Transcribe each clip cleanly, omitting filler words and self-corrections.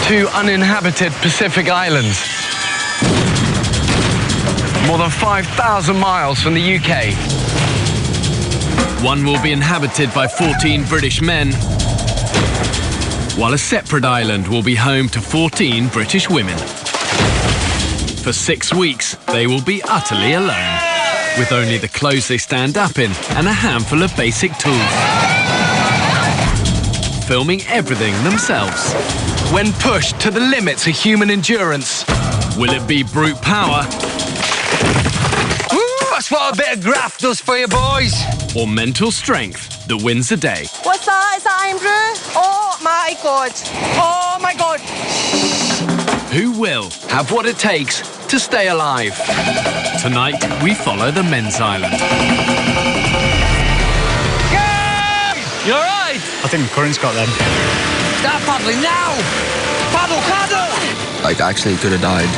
two uninhabited Pacific islands. More than 5,000 miles from the UK. One will be inhabited by 14 British men, while a separate island will be home to 14 British women. For 6 weeks, they will be utterly alone, with only the clothes they stand up in and a handful of basic tools. Filming everything themselves. When pushed to the limits of human endurance. Will it be brute power? That's what a bit of graft does for you, boys. Or mental strength that wins the day? What's that? Is that Andrew? Oh my God. Oh my God. Who will Have what it takes to stay alive. Tonight, we follow the men's island. You all right? I think the current's got them. Start paddling now. Paddle, paddle. I actually could have died.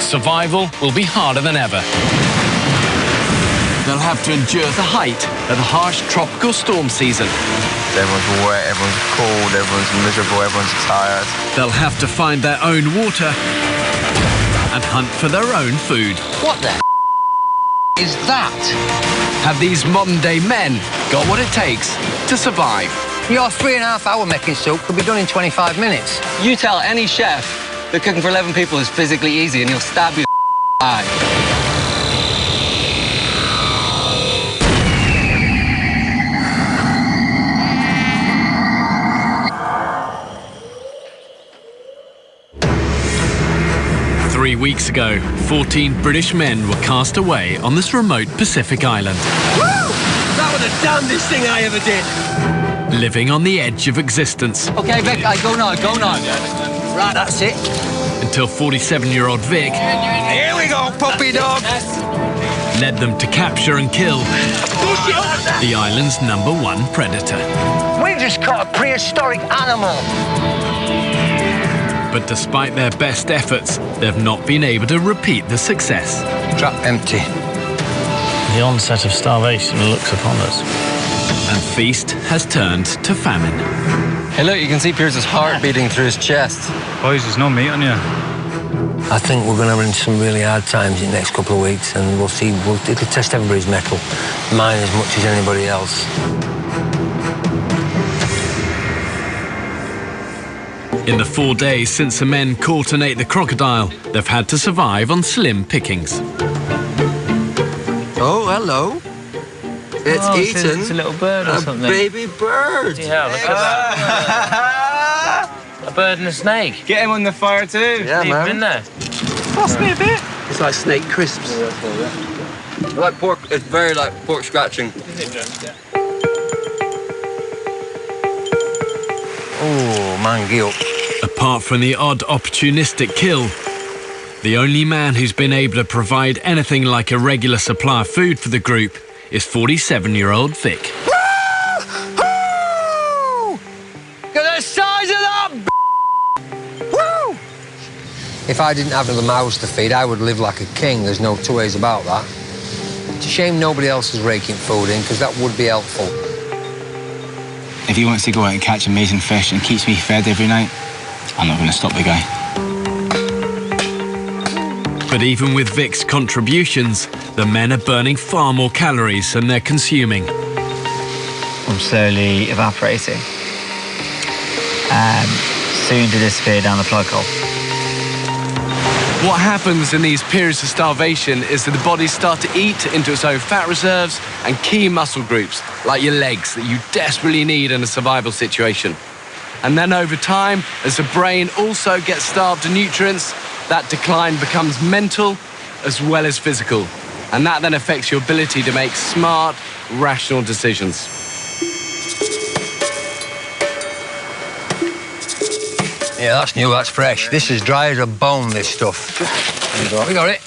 Survival will be harder than ever. They'll have to endure the height of the harsh tropical storm season. Everyone's wet, everyone's cold, everyone's miserable, everyone's tired. They'll have to find their own water and hunt for their own food. What the is that? Have these modern-day men got what it takes to survive? Your 3.5 hour making soup could be done in 25 minutes. You tell any chef that cooking for 11 people is physically easy and he'll stab you in the eye. Three weeks ago, 14 British men were cast away on this remote Pacific island. Woo! That was the damnedest thing I ever did. Living on the edge of existence. Okay, Vic, I go now, go now. Right, that's it. Until 47-year-old Vic Here we go, puppy dog. led them to capture and kill the island's #1 predator. We just caught a prehistoric animal. But despite their best efforts, they've not been able to repeat the success. Trap empty. The onset of starvation looks upon us. And feast has turned to famine. Hey, look, you can see Pierce's heart beating through his chest. Boys, there's no meat on you. I think we're going to run some really hard times in the next couple of weeks, and we'll see. It'll test everybody's mettle, mine as much as anybody else. In the 4 days since the men caught and ate the crocodile, they've had to survive on slim pickings. Oh, hello. It's eaten. It's a little bird or a something. baby bird. Yeah, look at that. A bird and a snake. Get him on the fire too. Yeah, Leave him in man. there. Pass me a bit. It's like snake crisps. Like pork. It's very like pork scratching. Oh, man, get up. Apart from the odd opportunistic kill, the only man who's been able to provide anything like a regular supply of food for the group is 47-year-old Vic. Look at the size of that Woo! If I didn't have the mouths to feed, I would live like a king. There's no two ways about that. It's a shame nobody else is raking food in, because that would be helpful. If he wants to go out and catch amazing fish and keeps me fed every night, I'm not going to stop the guy. But even with Vic's contributions, the men are burning far more calories than they're consuming. I'm slowly evaporating, soon to disappear down the plug hole. What happens in these periods of starvation is that the body starts to eat into its own fat reserves and key muscle groups, like your legs, that you desperately need in a survival situation. And then over time, as the brain also gets starved of nutrients, that decline becomes mental as well as physical. And that then affects your ability to make smart, rational decisions. Yeah, that's new, that's fresh. This is dry as a bone, this stuff. We got it.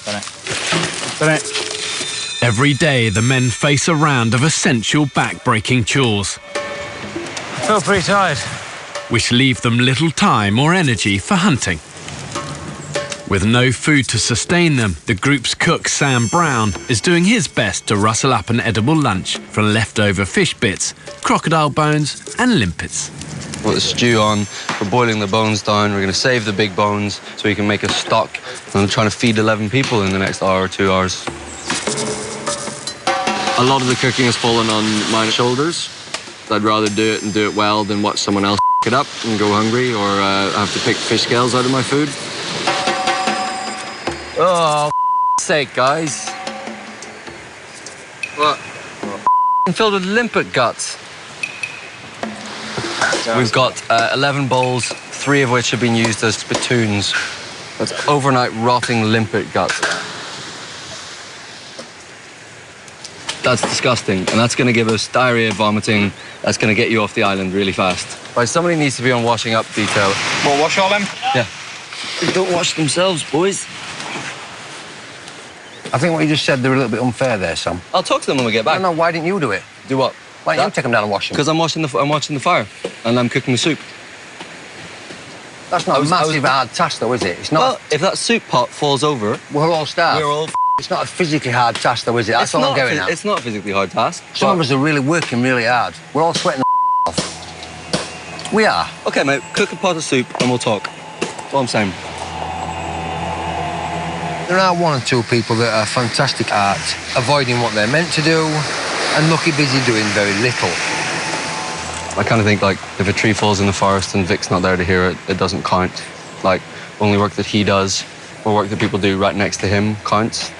Done it. Every day, the men face a round of essential back-breaking chores, I feel pretty tired. which leave them little time or energy for hunting. With no food to sustain them, the group's cook, Sam Brown, is doing his best to rustle up an edible lunch from leftover fish bits, crocodile bones and limpets. Put the stew on, we're boiling the bones down, we're going to save the big bones so we can make a stock. And I'm trying to feed 11 people in the next hour or 2 hours. A lot of the cooking has fallen on my shoulders. I'd rather do it and do it well than watch someone else it up and go hungry, or have to pick fish scales out of my food. Oh, sake, guys. What? Filled with limpet guts. We've got 11 bowls, 3 of which have been used as spittoons. That's overnight rotting limpet guts. That's disgusting, and that's going to give us diarrhea, vomiting. That's going to get you off the island really fast. Right, somebody needs to be on washing up detail. Well, wash all them? Yeah. They don't wash themselves, boys. I think what you just said, they're a little bit unfair there, Sam. I'll talk to them when we get back. No, why didn't you do it? Do what? Why don't you take them down and wash them? Because I'm watching the fire, and I'm cooking the soup. That's not a massive hard task, though, is it? It's not. Well, if that soup pot falls over, we'll all starve. we're all. It's not a physically hard task, though, is it? That's all I'm getting at. It's not a physically hard task. Some of us are really working really hard. We're all sweating the off. We are. Okay, mate, cook a pot of soup and we'll talk. That's all I'm saying. There are 1 or 2 people that are fantastic at avoiding what they're meant to do and lucky busy doing very little. I kind of think, like, if a tree falls in the forest and Vic's not there to hear it, it doesn't count. Like, only work that he does or work that people do right next to him counts.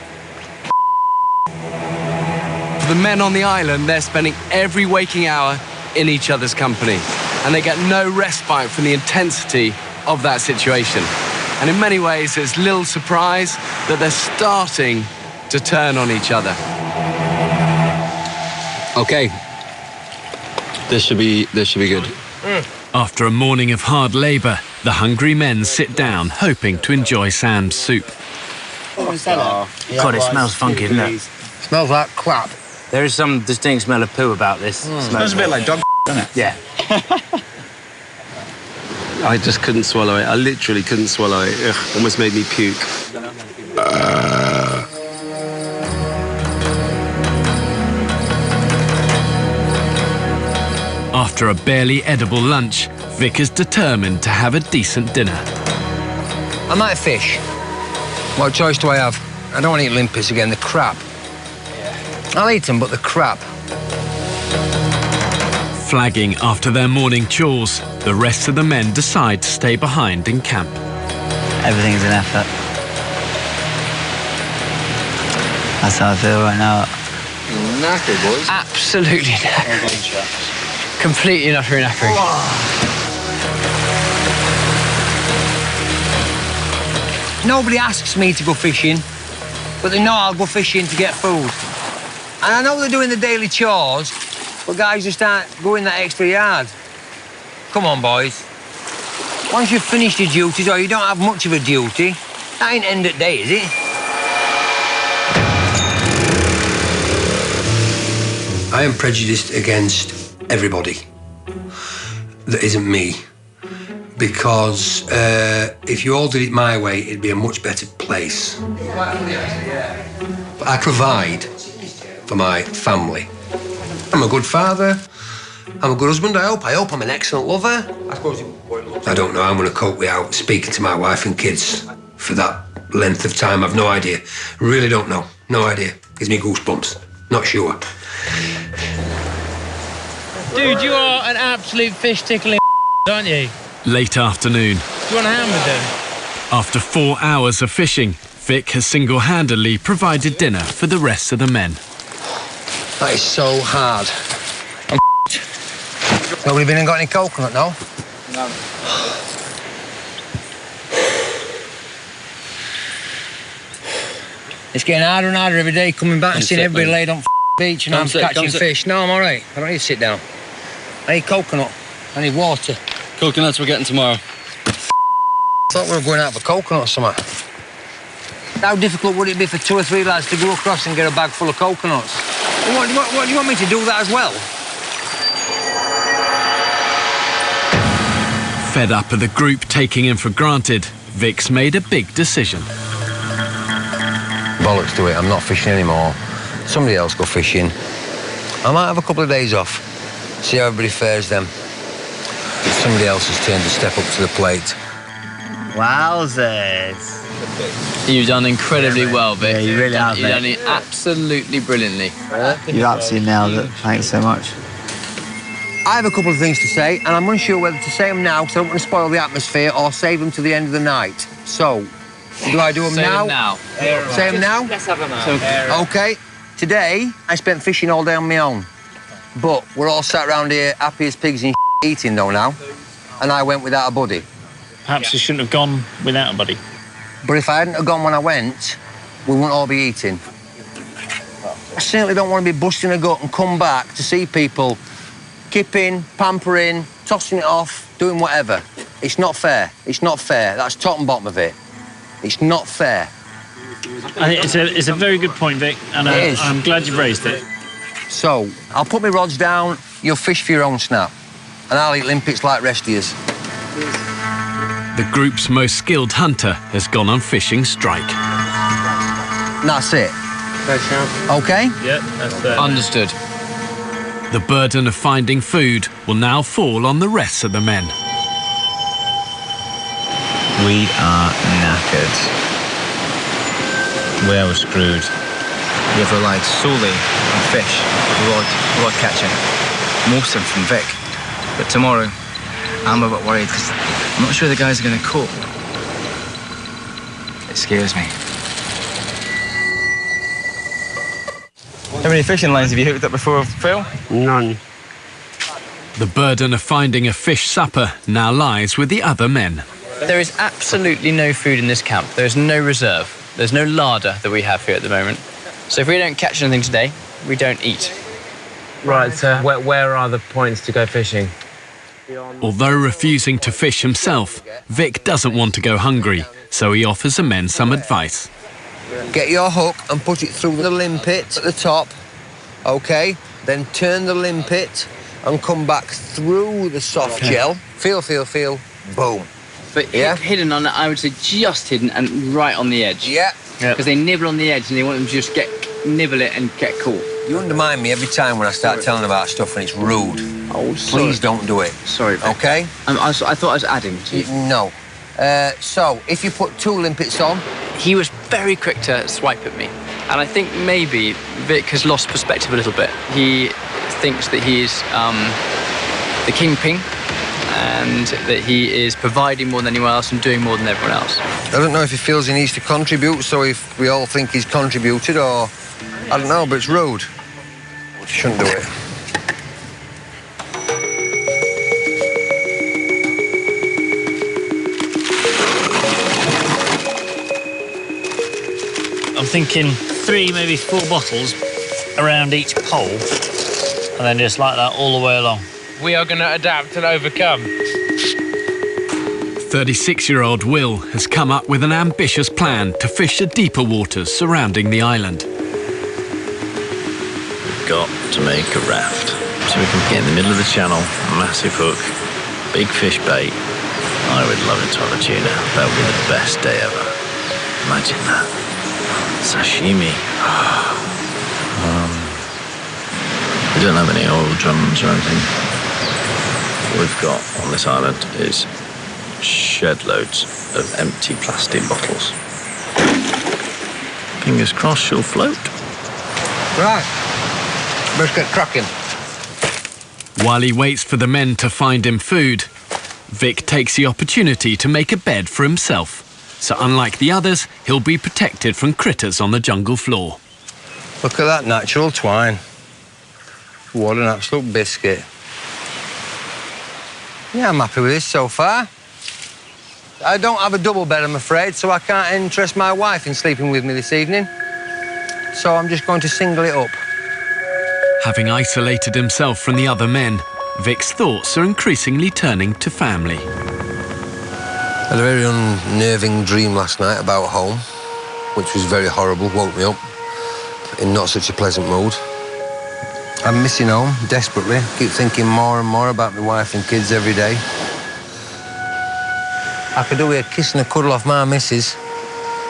For the men on the island, they're spending every waking hour in each other's company, and they get no respite from the intensity of that situation. And in many ways, it's little surprise that they're starting to turn on each other. Okay. This should be good. After a morning of hard labour, the hungry men sit down, hoping to enjoy Sam's soup. God, it smells funky, doesn't it? Smells like crap. There is some distinct smell of poo about this. Smells a bit like dog, doesn't it? Yeah. I just couldn't swallow it. I literally couldn't swallow it. Ugh, almost made me puke. After a barely edible lunch, Vic is determined to have a decent dinner. I might fish. What choice do I have? I don't want to eat limpets again, the crap. I'll eat them, but the crap. Flagging after their morning chores, the rest of the men decide to stay behind in camp. Everything's an effort. That's how I feel right now. Knackered, boys. Absolutely knackered. Completely and utterly knackered. Nobody asks me to go fishing, but they know I'll go fishing to get food. And I know they're doing the daily chores, but guys just aren't going that extra yard. Come on, boys. Once you've finished your duties, or you don't have much of a duty, that ain't end of day, is it? I am prejudiced against everybody that isn't me, because if you all did it my way, it'd be a much better place. But I provide for my family. I'm a good father. I'm a good husband, I hope. I hope I'm an excellent lover. I don't know how I'm going to cope without speaking to my wife and kids for that length of time. I've no idea. Really don't know. No idea. Gives me goosebumps. Not sure. Dude, you are an absolute fish tickling aren't you? Late afternoon. Do you want a hand with them? After 4 hours of fishing, Vic has single-handedly provided dinner for the rest of the men. That is so hard. Nobody been and got any coconut, no? No. It's getting harder and harder every day coming back and seeing everybody laid on beach and I'm catching fish. No, I'm all right. I don't need to sit down. I need coconut. I need water. Coconuts we're getting tomorrow. Thought we were going out for coconut or something. How difficult would it be for 2 or 3 lads to go across and get a bag full of coconuts? What, do you want me to do that as well? Fed up of the group taking him for granted, Vic's made a big decision. Bollocks to it, I'm not fishing anymore. Somebody else go fishing. I might have a couple of days off, see how everybody fares then. It's somebody else's turn to step up to the plate. Wowzers. You've done incredibly well, Vic. Yeah, you really have, You've mate. done it absolutely brilliantly. You absolutely nailed it. Thanks so much. I have a couple of things to say, and I'm unsure whether to say them now because I don't want to spoil the atmosphere or save them to the end of the night. So, do I do them Say now? them now. Say them now? Let's have them now. Okay. Today, I spent fishing all day on my own. But we're all sat around here happy as pigs in eating, though, now. And I went without a buddy. Perhaps you shouldn't have gone without a buddy. But if I hadn't have gone when I went, we wouldn't all be eating. I certainly don't want to be busting a gut and come back to see people kipping, pampering, tossing it off, doing whatever. It's not fair. It's not fair. That's top and bottom of it. It's not fair. I think it's a very good point, Vic, and It is. I'm glad you've raised it. So, I'll put my rods down, you'll fish for your own snap, and I'll eat limpets like rest of yous. The group's most skilled hunter has gone on fishing strike. And that's it. Okay? Yeah, that's fair. Understood. The burden of finding food will now fall on the rest of the men. We are knackered. We're screwed. We have relied solely on fish, rod catching, most of them from Vic. But tomorrow, I'm a bit worried because I'm not sure the guys are going to cope. It scares me. How many fishing lines have you hooked up before, Phil? None. The burden of finding a fish supper now lies with the other men. There is absolutely no food in this camp. There is no reserve. There's no larder that we have here at the moment. So if we don't catch anything today, we don't eat. Right, so where are the points to go fishing? Although refusing to fish himself, Vic doesn't want to go hungry, so he offers the men some advice. Get your hook and put it through the limpet at the top, okay? Then turn the limpet and come back through the soft gel. Feel, boom. But hidden on, I would say just hidden and right on the edge. Yeah. Because they nibble on the edge and they want them to just nibble it and get caught. You undermine me every time when I start telling about stuff and it's rude. Oh, sorry. Please don't do it. Sorry, Vic. Okay? I thought I was adding to you. No. So, if you put 2 limpets on... He was very quick to swipe at me. And I think maybe Vic has lost perspective a little bit. He thinks that he is the kingpin and that he is providing more than anyone else and doing more than everyone else. I don't know if he feels he needs to contribute, so if we all think he's contributed, or... I don't know, but it's rude. Shouldn't do it. I'm thinking 3, maybe 4 bottles around each pole, and then just like that all the way along. We are going to adapt and overcome. 36-year-old Will has come up with an ambitious plan to fish the deeper waters surrounding the island. We've got to make a raft so we can get in the middle of the channel, massive hook, big fish bait. I would love it to have a tuna. That would be the best day ever. Imagine that. Sashimi. We don't have any oil drums or anything. What we've got on this island is shed loads of empty plastic bottles. Fingers crossed she'll float. Right. Let's get cracking. While he waits for the men to find him food, Vic takes the opportunity to make a bed for himself. So unlike the others, he'll be protected from critters on the jungle floor. Look at that natural twine. What an absolute biscuit. Yeah, I'm happy with this so far. I don't have a double bed, I'm afraid, so I can't interest my wife in sleeping with me this evening. So I'm just going to single it up. Having isolated himself from the other men, Vic's thoughts are increasingly turning to family. I had a very unnerving dream last night about home, which was very horrible, woke me up in not such a pleasant mood. I'm missing home, desperately. Keep thinking more and more about my wife and kids every day. I could do with a kiss and a cuddle off my missus.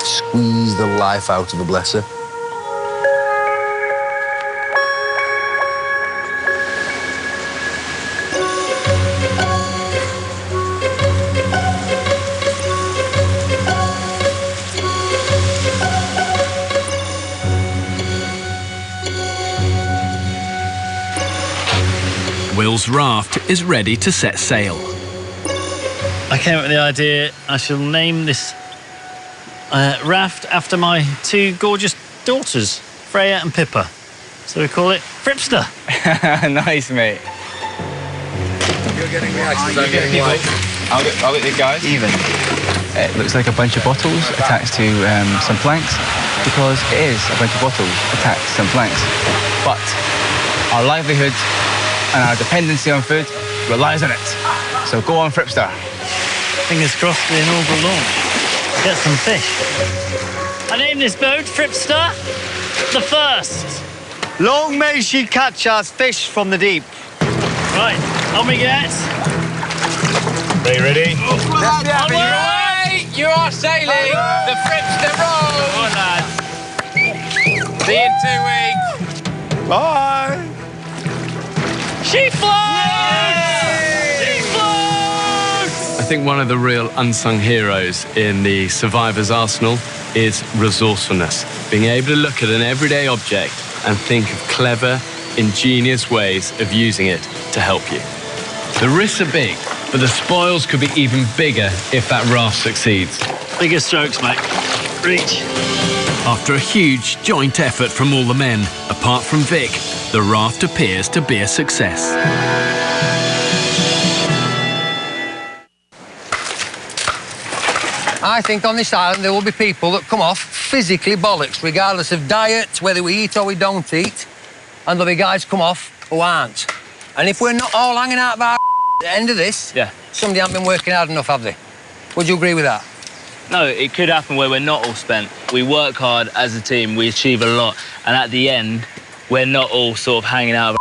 Squeeze the life out of a blesser. Will's raft is ready to set sail. I came up with the idea I shall name this raft after my 2 gorgeous daughters, Freya and Pippa. So we call it Fripster. Nice, mate. You're getting white, I'm getting white. I'll get the guys. Even. It looks like a bunch of bottles attached to some planks, because it is a bunch of bottles attached to some planks. But our livelihood and our dependency on food relies on it. So go on, Fripster. Fingers crossed for the inaugural launch. Get some fish. I named this boat Fripster the First. Long may she catch us fish from the deep. Right, on we get. Are you ready? On your way! You are sailing the Fripster Road! Come on, lads. See you in 2 weeks. Bye. She floats! She floats! I think one of the real unsung heroes in the survivor's arsenal is resourcefulness. Being able to look at an everyday object and think of clever, ingenious ways of using it to help you. The risks are big, but the spoils could be even bigger if that raft succeeds. Bigger strokes, mate. Reach. After a huge joint effort from all the men, apart from Vic, the raft appears to be a success. I think on this island there will be people that come off physically bollocks, regardless of diet, whether we eat or we don't eat. And there'll be guys come off who aren't. And if we're not all hanging out of our at the end of this, somebody hasn't been working hard enough, have they? Would you agree with that? No, it could happen where we're not all spent. We work hard as a team, we achieve a lot, and at the end, we're not all sort of hanging out of our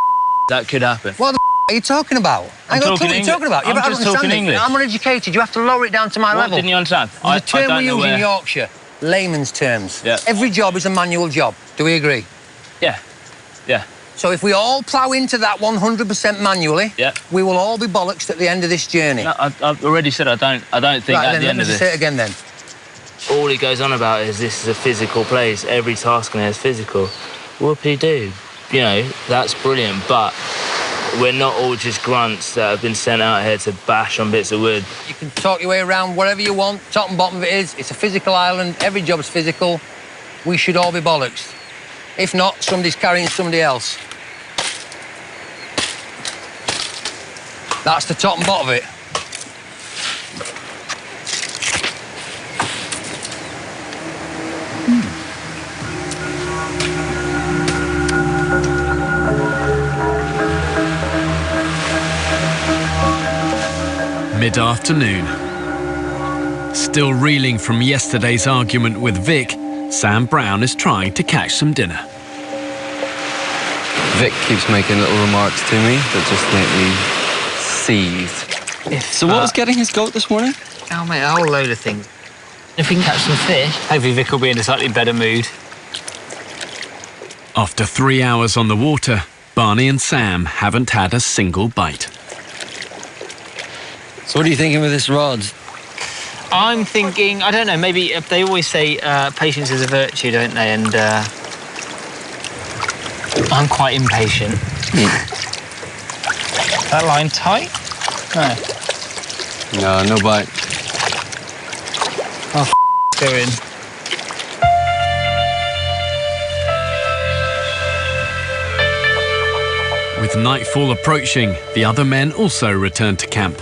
That could happen. What the are you talking about? I'm talking what are you talking about? I'm just talking English. I'm uneducated. You have to lower it down to my level. Didn't you understand? There's a term we use in Yorkshire, layman's terms. Yeah. Every job is a manual job. Do we agree? Yeah. Yeah. So if we all plough into that 100% manually, we will all be bollocks at the end of this journey. No, I've already said I don't think right, at the end of this. Say it again then. All he goes on about is this is a physical place. Every task in there is physical. Whoopie-doo. You know, that's brilliant, but we're not all just grunts that have been sent out here to bash on bits of wood. You can talk your way around whatever you want. Top and bottom of it is, it's a physical island. Every job's physical. We should all be bollocks. If not, somebody's carrying somebody else. That's the top and bottom of it. Mid-afternoon. Still reeling from yesterday's argument with Vic, Sam Brown is trying to catch some dinner. Vic keeps making little remarks to me that just make me seethe. So what was getting his goat this morning? Oh, mate, a whole load of things. If we can catch some fish, hopefully Vic will be in a slightly better mood. After 3 hours on the water, Barney and Sam haven't had a single bite. So what are you thinking with this rod? I'm thinking, I don't know, maybe they always say patience is a virtue, don't they? And I'm quite impatient. That line tight? No. No bite. Oh, go in. With nightfall approaching, the other men also return to camp.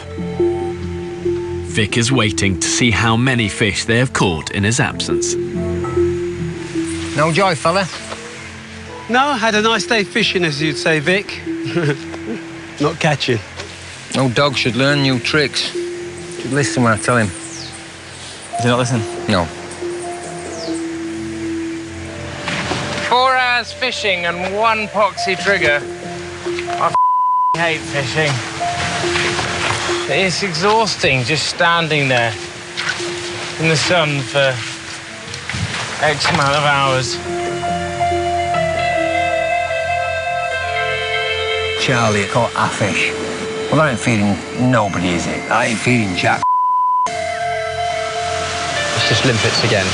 Vic is waiting to see how many fish they have caught in his absence. No joy, fella? No, had a nice day fishing, as you'd say, Vic. Not catching. No dog should learn new tricks. Should listen when I tell him. Does he not listen? No. 4 hours fishing and 1 poxy trigger. I hate fishing. It's exhausting just standing there in the sun for X amount of hours. Charlie, caught a fish. Well, that ain't feeding nobody, is it? That ain't feeding Jack. It's just limpets again.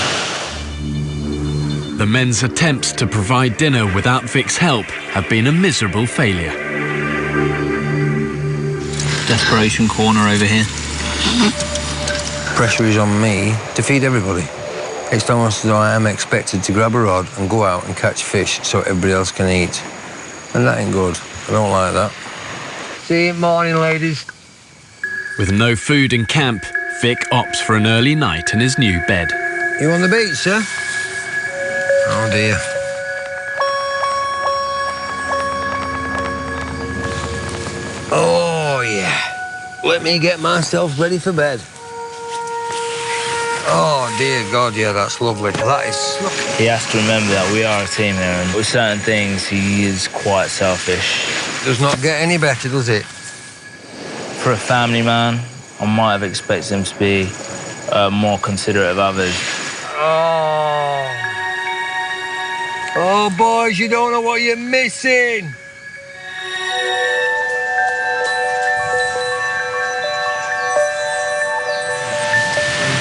The men's attempts to provide dinner without Vic's help have been a miserable failure. Desperation corner over here. Pressure is on me to feed everybody. It's almost as though I am expected to grab a rod and go out and catch fish so everybody else can eat. And that ain't good. I don't like that. See you in the morning, ladies. With no food in camp, Vic opts for an early night in his new bed. You on the beach, sir? Oh, dear. Oh, yeah. Let me get myself ready for bed. Oh, dear God, yeah, that's lovely. That is lovely. He has to remember that we are a team here, and with certain things, he is quite selfish. Does not get any better, does it? For a family man, I might have expected him to be more considerate of others. Oh. Oh, boys, you don't know what you're missing.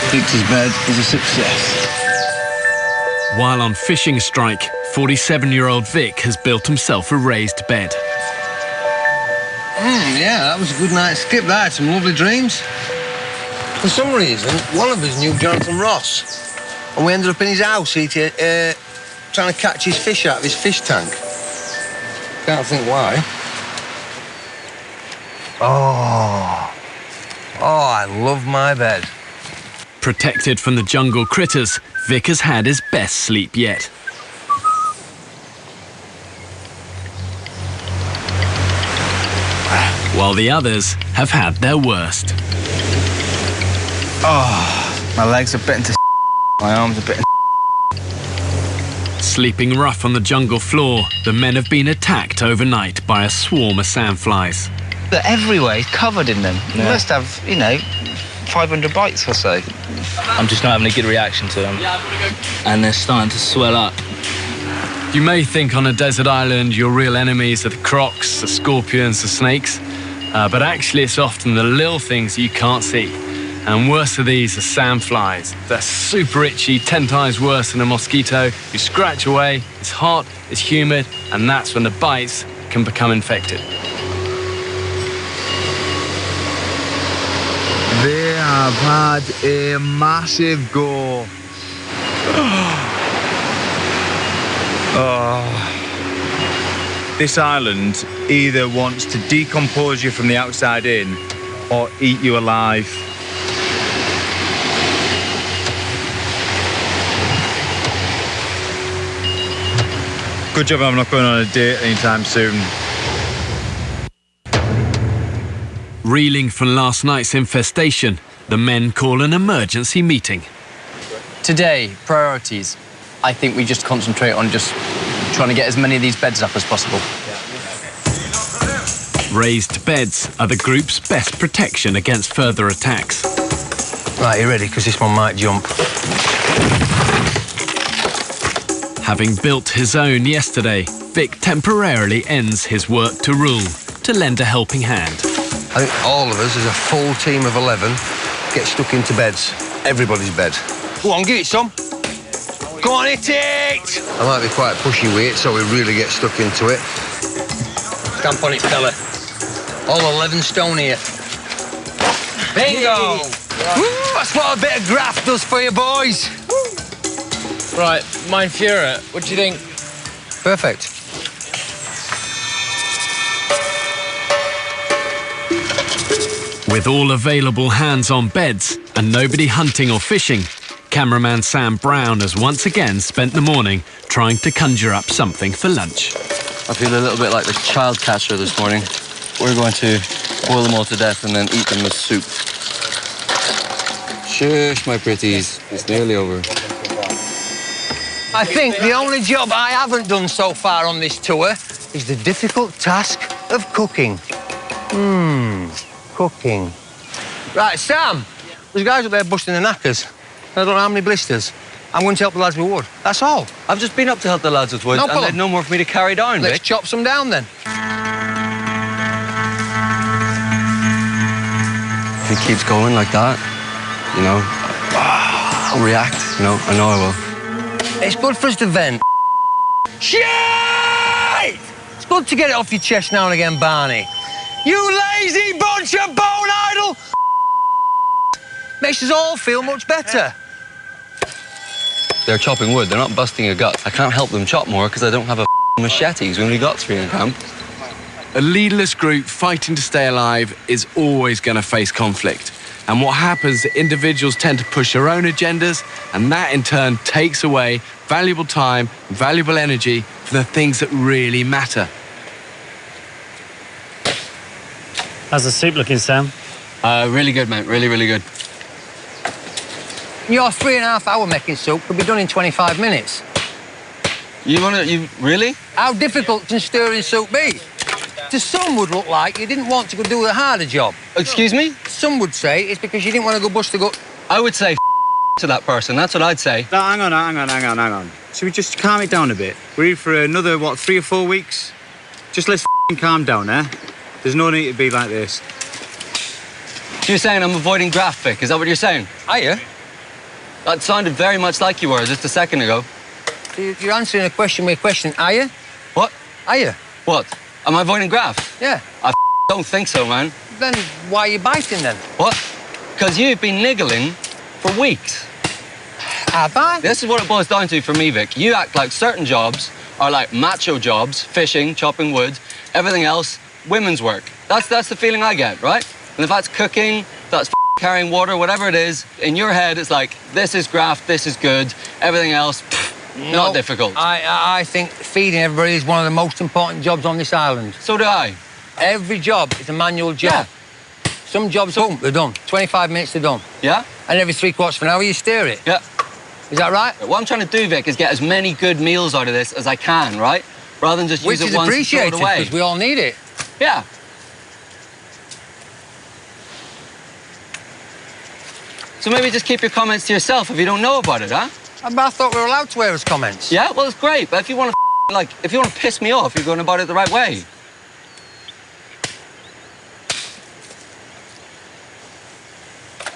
Victor's bed is a success. While on fishing strike, 47-year-old Vic has built himself a raised bed. Yeah, that was a good night's skip. That had some lovely dreams. For some reason, one of us knew Jonathan Ross, and we ended up in his house trying to catch his fish out of his fish tank. Can't think why. Oh, I love my bed. Protected from the jungle critters, Vic has had his best sleep yet. While the others have had their worst. Oh, my legs are bitten to my arms are bitten. Sleeping rough on the jungle floor, the men have been attacked overnight by a swarm of sandflies. They're everywhere, he's covered in them. You must have, 500 bites or so. I'm just not having a good reaction to them. And they're starting to swell up. You may think on a desert island your real enemies are the crocs, the scorpions, the snakes, but actually it's often the little things you can't see. And worse of these are sandflies. They're super itchy, 10 times worse than a mosquito. You scratch away, it's hot, it's humid, and that's when the bites can become infected. They have had a massive go. This island either wants to decompose you from the outside in or eat you alive. Good job I'm not going on a date anytime soon. Reeling from last night's infestation, the men call an emergency meeting. Today, priorities. I think we just concentrate on just trying to get as many of these beds up as possible. Raised beds are the group's best protection against further attacks. Right, you ready? Because this one might jump. Having built his own yesterday, Vic temporarily ends his work to rule to lend a helping hand. I think all of us, as a full team of 11, get stuck into beds. Everybody's bed. Go on, give it some. Go on, hit it! I might be quite pushy with it, so we really get stuck into it. Stamp on it, fella. All 11 stone here. Bingo! Woo, that's what a bit of graft does for you, boys. Right, Mein Führer, what do you think? Perfect. With all available hands on beds and nobody hunting or fishing, cameraman Sam Brown has once again spent the morning trying to conjure up something for lunch. I feel a little bit like the child catcher this morning. We're going to boil them all to death and then eat them as soup. Shush, my pretties. It's nearly over. I think the only job I haven't done so far on this tour is the difficult task of cooking. Cooking. Right, Sam, there's guys up there busting the knackers. I don't know how many blisters. I'm going to help the lads with wood. That's all. I've just been up to help the lads with wood, and there's no more for me to carry down, Let's Vic. chop some down, then. If he keeps going like that, I'll react, I know I will. It's good for us to vent. Shit! It's good to get it off your chest now and again, Barney. You lazy bunch Aren't you a bone idol? Makes us all feel much better. They're chopping wood. They're not busting your guts. I can't help them chop more because I don't have a machetes. We only got 3 in camp. A leaderless group fighting to stay alive is always going to face conflict. And what happens is individuals tend to push their own agendas, and that in turn takes away valuable time, valuable energy for the things that really matter. How's the soup looking, Sam? Really good, mate. Really, really good. Your 3.5 hour making soup could be done in 25 minutes. You really? How difficult can stirring soup be? To some would look like you didn't want to go do the harder job. Excuse me? Some would say it's because you didn't want to go bust the gut. I would say to that person. That's what I'd say. No, hang on. Should we just calm it down a bit? We're here for another, 3 or 4 weeks? Just let's calm down, eh? There's no need to be like this. You're saying I'm avoiding graft, Vic? Is that what you're saying? Are you? That sounded very much like you were just a second ago. You're answering a question with a question, are you? What? Are you? What? Am I avoiding graft? Yeah. I don't think so, man. Then why are you biting then? What? Because you've been niggling for weeks. Have I? This is what it boils down to for me, Vic. You act like certain jobs are like macho jobs, fishing, chopping wood, everything else, women's work. That's the feeling I get, right? And if that's cooking, that's carrying water, whatever it is, in your head it's like, this is graft, this is good, everything else, not difficult. I think feeding everybody is one of the most important jobs on this island. So do I. Every job is a manual job. Yeah. Some jobs, boom, they're done. 25 minutes, they're done. Yeah? And every 3/4 of an hour, you steer it. Yeah. Is that right? What I'm trying to do, Vic, is get as many good meals out of this as I can, right? Rather than just use it once and throw it away. Which is appreciated, because we all need it. Yeah. So maybe just keep your comments to yourself if you don't know about it, huh? I thought we were allowed to wear his comments. Yeah, well, it's great, but if you want to, if you want to piss me off, you're going about it the right way.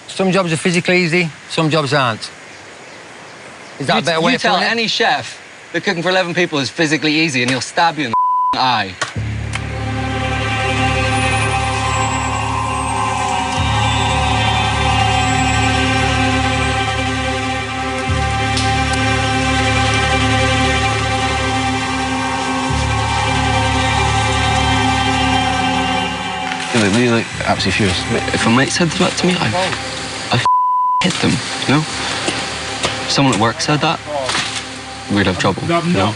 Some jobs are physically easy, some jobs aren't. Is that a better way of putting it? You tell any chef that cooking for 11 people is physically easy and he'll stab you in the eye. Really, absolutely furious. If a mate said that to me, I hit them, you know? If someone at work said that, we'd have trouble, you know?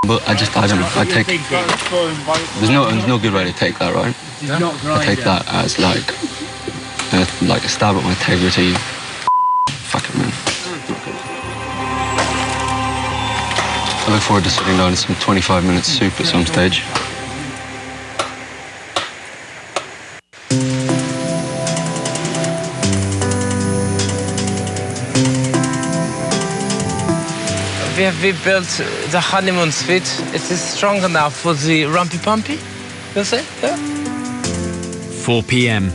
But I don't know, I take... There's no good way to take that, right? I take that as like a stab at my integrity. Fuck it, man. I look forward to sitting down to some 25-minute soup at some stage. We built the honeymoon suite. It is strong enough for the rumpy pumpy, you say? Yeah. 4 p.m.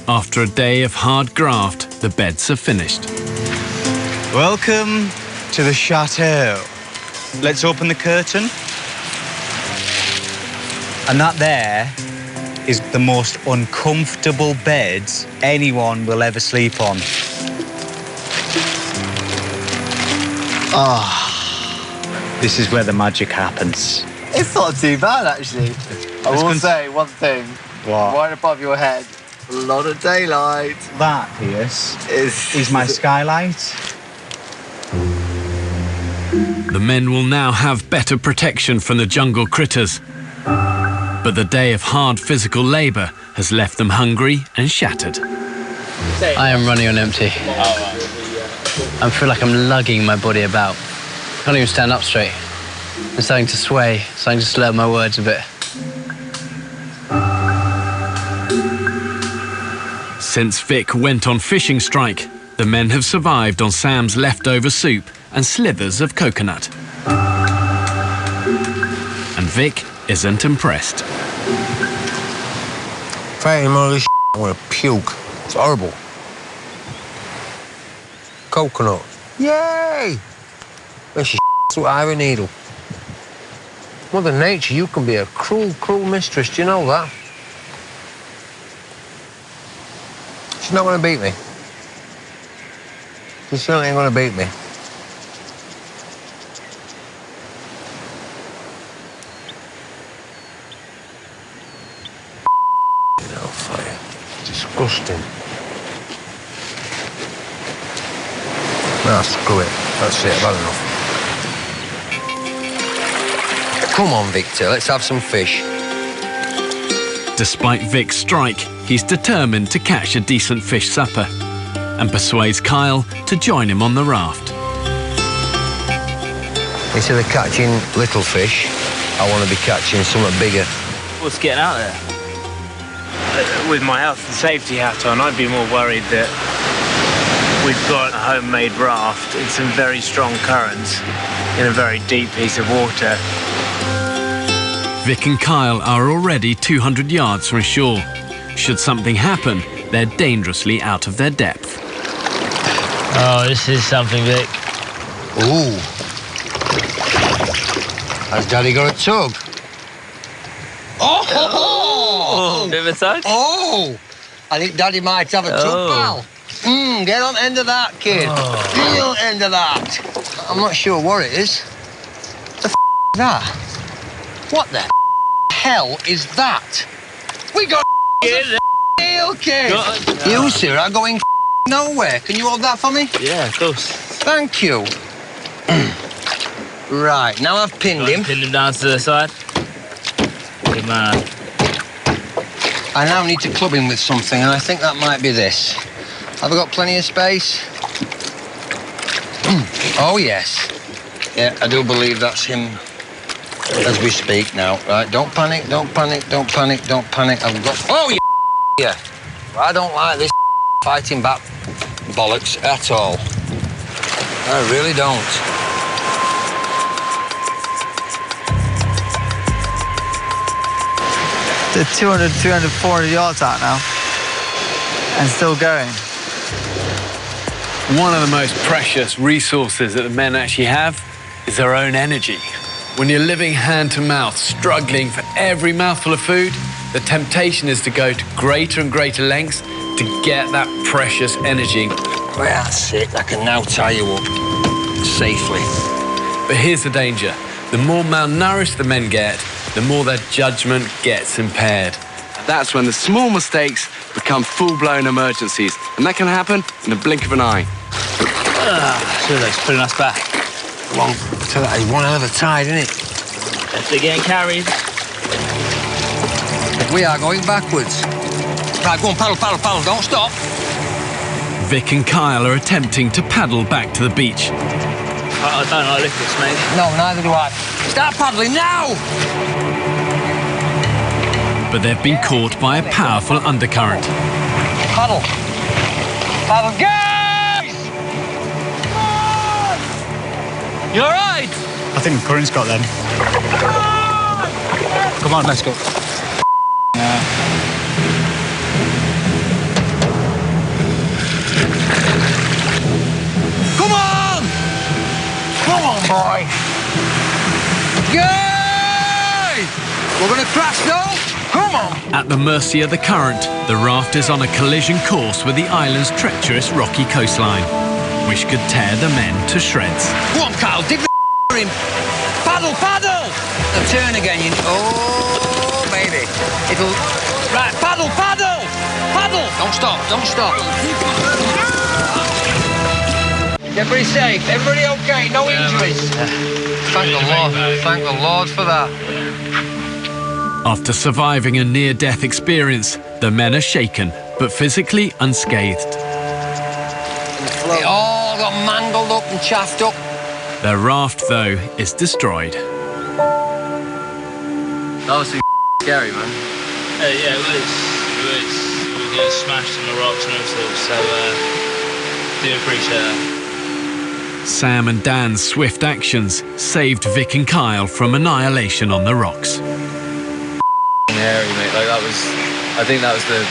After a day of hard graft, the beds are finished. Welcome to the chateau. Let's open the curtain. And that there is the most uncomfortable bed anyone will ever sleep on. Ah. This is where the magic happens. It's not too bad, actually. I will say one thing. What? Right above your head, a lot of daylight. That, Pierce, is my skylight. The men will now have better protection from the jungle critters. But the day of hard physical labour has left them hungry and shattered. I am running on empty. I feel like I'm lugging my body about. I can't even stand up straight. I'm starting to sway, starting to slur my words a bit. Since Vic went on fishing strike, the men have survived on Sam's leftover soup and slithers of coconut. And Vic isn't impressed. If I ain't more of this I'm gonna puke. It's horrible. Coconut. Yay! This is with iron needle. Mother Nature, you can be a cruel, cruel mistress. Do you know that? She's not going to beat me. She certainly ain't going to beat me. Hellfire. Disgusting. Ah, screw it. That's it. I've had enough. Come on, Victor. Let's have some fish. Despite Vic's strike, he's determined to catch a decent fish supper and persuades Kyle to join him on the raft. Instead of catching little fish, I want to be catching something bigger. What's getting out there? With my health and safety hat on, I'd be more worried that we've got a homemade raft in some very strong currents in a very deep piece of water. Vic and Kyle are already 200 yards from shore. Should something happen, they're dangerously out of their depth. Oh, this is something, Vic. Ooh. Has Daddy got a tug? Oh! Bit of a tug? Oh! I think Daddy might have a tug, pal. Get on the end of that, kid. Get on the end of that. I'm not sure what it is. The f is that? What the hell is that? We got a deal, kid. You, sir, are going nowhere. Can you hold that for me? Yeah, of course. Thank you. Right, now I've pinned him. Pinned him down to the side. Good man. I now need to club him with something, and I think that might be this. Have I got plenty of space? Oh, yes. Yeah, I do believe that's him as we speak now. Right, don't panic, don't panic, don't panic, don't panic. I've got... Oh, yeah. I don't like this fighting back bollocks at all. I really don't. They're 200, 300, 400 yards out now. And still going. One of the most precious resources that the men actually have is their own energy. When you're living hand to mouth, struggling for every mouthful of food, the temptation is to go to greater and greater lengths to get that precious energy. Well, that's it. I can now tie you up safely. But here's the danger. The more malnourished the men get, the more their judgment gets impaired. That's when the small mistakes become full-blown emergencies, and that can happen in the blink of an eye. Sure, that's pulling us back. Well, so that is one hell of a tide, isn't it? They're getting carried. We are going backwards. Right, go on, paddle, paddle, paddle, don't stop. Vic and Kyle are attempting to paddle back to the beach. I don't like liquids, mate. No, neither do I. Start paddling now! But they've been caught by a powerful undercurrent. Paddle. Paddle, guys! You all right? I think the current's got them. Come on, let's go. Come on! Come on, boy! Yay! We're gonna crash now? Come on! At the mercy of the current, the raft is on a collision course with the island's treacherous rocky coastline, which could tear the men to shreds. Go on, Kyle, dig the in. Paddle, paddle! The turn again, you... Oh, baby. It'll... Right, paddle, paddle! Paddle! Don't stop, don't stop. Everybody safe? Everybody okay? No injuries? Thank the Lord. Thank the Lord for that. After surviving a near-death experience, the men are shaken, but physically unscathed. They all got mangled up and chaffed up. Their raft, though, is destroyed. That was scary, man. Yeah, it was. We were getting smashed on the rocks and everything, so do appreciate that. Sam and Dan's swift actions saved Vic and Kyle from annihilation on the rocks. Hairy, mate. Like that was, I think that was the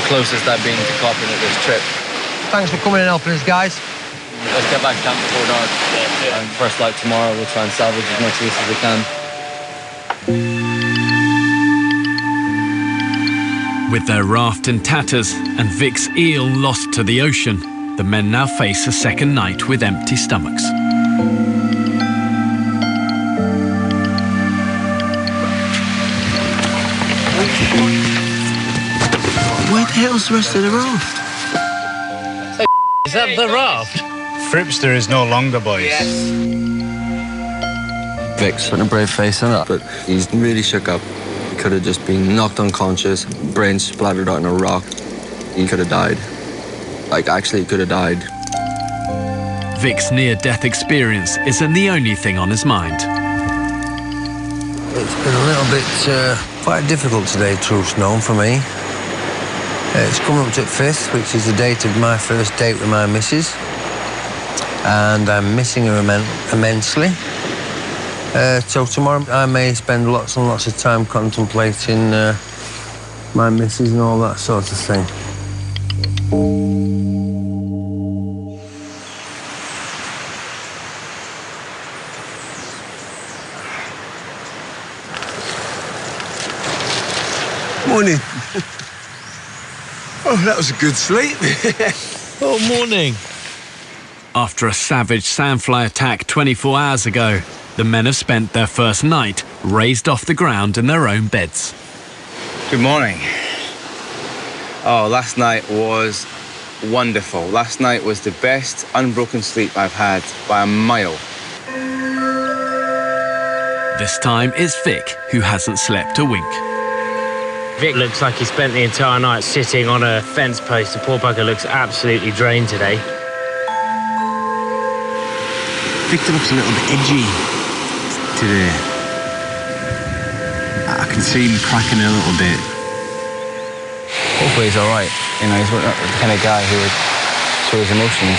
closest I've been to copping at this trip. Thanks for coming and helping us, guys. Let's get back to camp before dark. Yeah. And first light tomorrow, we'll try and salvage as much of this as we can. With their raft in tatters and Vic's eel lost to the ocean, the men now face a second night with empty stomachs. Where the hell's the rest of the raft? Is that the raft? Fripster is no longer, boys. Vic's putting a brave face on it, but he's really shook up. He could have just been knocked unconscious, brain splattered out on a rock. He could have died. Like, actually, he could have died. Vic's near-death experience isn't the only thing on his mind. It's been a little bit quite difficult today, truth's known, for me. It's coming up to the 5th, which is the date of my first date with my missus. And I'm missing her immensely. So tomorrow I may spend lots and lots of time contemplating my missus and all that sort of thing. Morning. Oh, that was a good sleep. Oh, morning. After a savage sandfly attack 24 hours ago, the men have spent their first night raised off the ground in their own beds. Good morning. Oh, last night was wonderful. Last night was the best unbroken sleep I've had by a mile. This time it's Vic who hasn't slept a wink. Vic looks like he spent the entire night sitting on a fence post. The poor bugger looks absolutely drained today. Victor looks a little bit edgy today. I can see him cracking a little bit. Hopefully he's all right. You know, he's not the kind of guy who would show his emotions.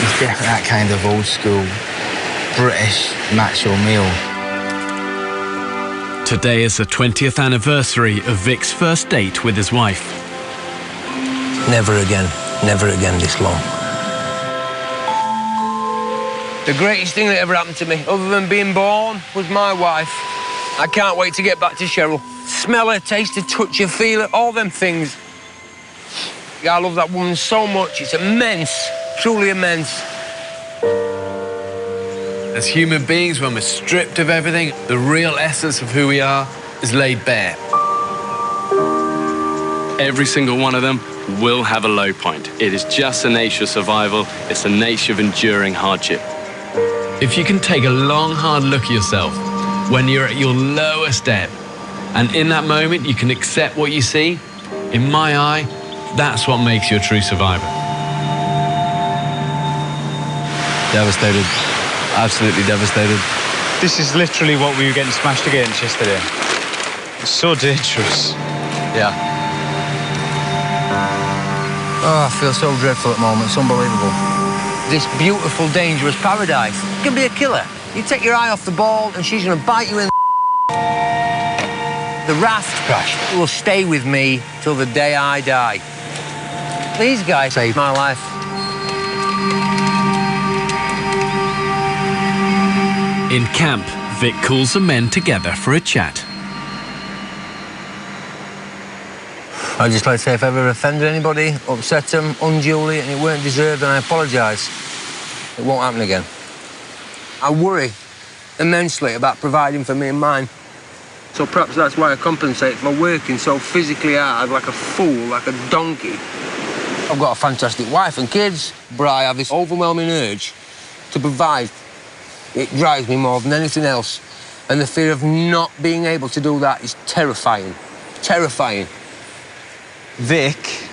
He's definitely that kind of old school British macho male. Today is the 20th anniversary of Vic's first date with his wife. Never again this long. The greatest thing that ever happened to me, other than being born, was my wife. I can't wait to get back to Cheryl. Smell her, taste her, touch her, feel her, all them things. I love that woman so much. It's immense, truly immense. As human beings, when we're stripped of everything, the real essence of who we are is laid bare. Every single one of them will have a low point. It is just the nature of survival. It's the nature of enduring hardship. If you can take a long, hard look at yourself when you're at your lowest ebb, and in that moment you can accept what you see, in my eye, that's what makes you a true survivor. Devastated. Absolutely devastated. This is literally what we were getting smashed against yesterday. It's so dangerous. Yeah. Oh, I feel so dreadful at the moment. It's unbelievable. This beautiful, dangerous paradise can be a killer. You take your eye off the ball and she's going to bite you in the raft crash will stay with me till the day I die. These guys saved my life. In camp, Vic calls the men together for a chat. I'd just like to say if I ever offended anybody, upset them unduly and it weren't deserved, then I apologise. It won't happen again. I worry immensely about providing for me and mine. So perhaps that's why I compensate for working so physically hard, like a fool, like a donkey. I've got a fantastic wife and kids, but I have this overwhelming urge to provide. It drives me more than anything else. And the fear of not being able to do that is terrifying. Terrifying. Vic,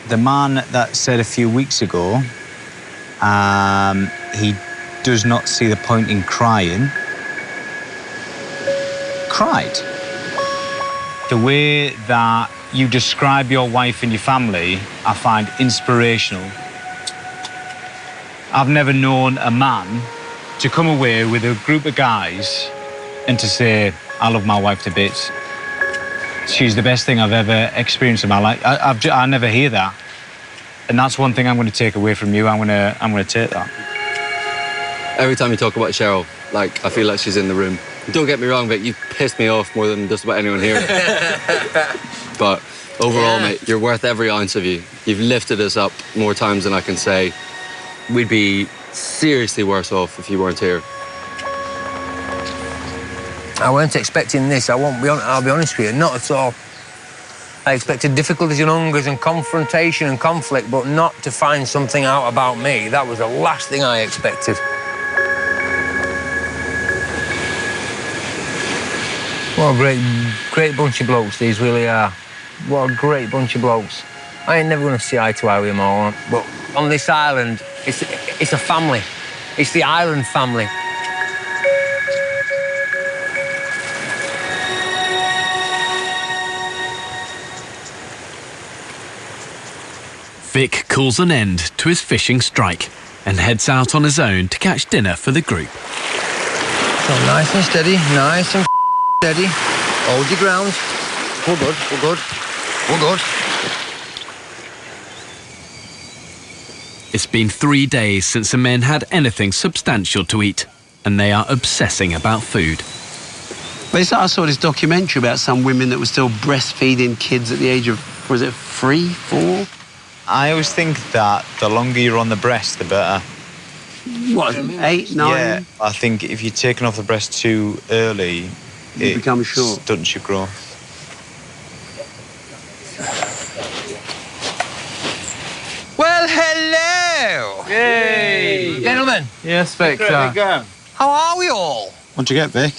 the man that said a few weeks ago, he does not see the point in crying, cried. The way that you describe your wife and your family, I find inspirational. I've never known a man to come away with a group of guys and to say, I love my wife to bits. She's the best thing I've ever experienced in my life. I never hear that. And that's one thing I'm going to take away from you. I'm going to take that. Every time you talk about Cheryl, like, I feel like she's in the room. Don't get me wrong, Vic, you've pissed me off more than just about anyone here. But Overall, mate, you're worth every ounce of you. You've lifted us up more times than I can say. We'd be seriously worse off if you weren't here. I weren't expecting this. I'll be honest with you, not at all. I expected difficulties and hungers and confrontation and conflict, but not to find something out about me. That was the last thing I expected. What a great bunch of blokes these really are. What a great bunch of blokes. I ain't never going to see eye to eye with them all, but on this island, it's a family. It's the island family. Vic calls an end to his fishing strike and heads out on his own to catch dinner for the group. So nice and steady, nice and steady. Hold your ground. We're good, we're good, we're good. It's been 3 days since the men had anything substantial to eat, and they are obsessing about food. But it's like I saw this documentary about some women that were still breastfeeding kids at the age of, was it 3, 4? I always think that the longer you're on the breast, the better. What, 8, 9? Yeah, I think if you're taken off the breast too early, it becomes short. Stunts your growth. Well, hello! Yay! Gentlemen. Yes, Vic. How are we all? What'd you get, Vic?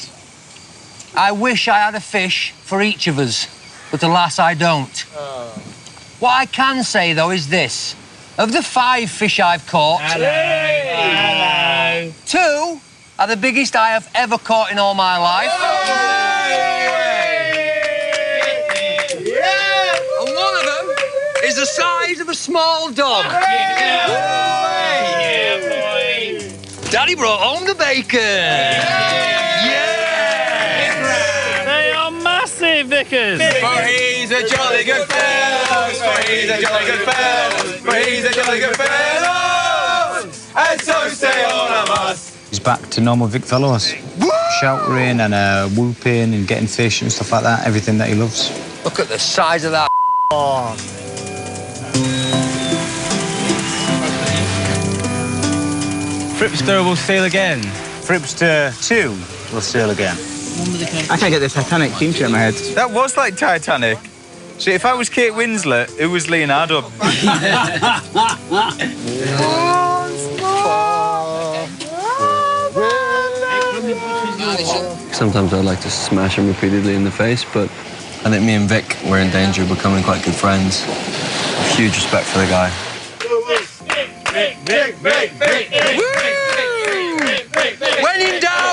I wish I had a fish for each of us, but alas, I don't. What I can say, though, is this. Of the 5 fish I've caught... Hello. 2 are the biggest I have ever caught in all my life. And one of them is the size of a small dog. Daddy brought home the bacon. They are massive, Vickers. For he's a jolly good fellow, for he's a jolly good fellow, for he's a jolly good fellow, and so say all of us. He's back to normal Vic fellows. Shouting and whooping and getting fish and stuff like that. Everything that he loves. Look at the size of that. Fripster will sail again. Fripster 2 will sail again. I can't get the Titanic theme tune in my head. That was like Titanic. See, if I was Kate Winslet, who was Leonardo? Sometimes I'd like to smash him repeatedly in the face, but I think me and Vic were in danger of becoming quite good friends. Huge respect for the guy. When in doubt,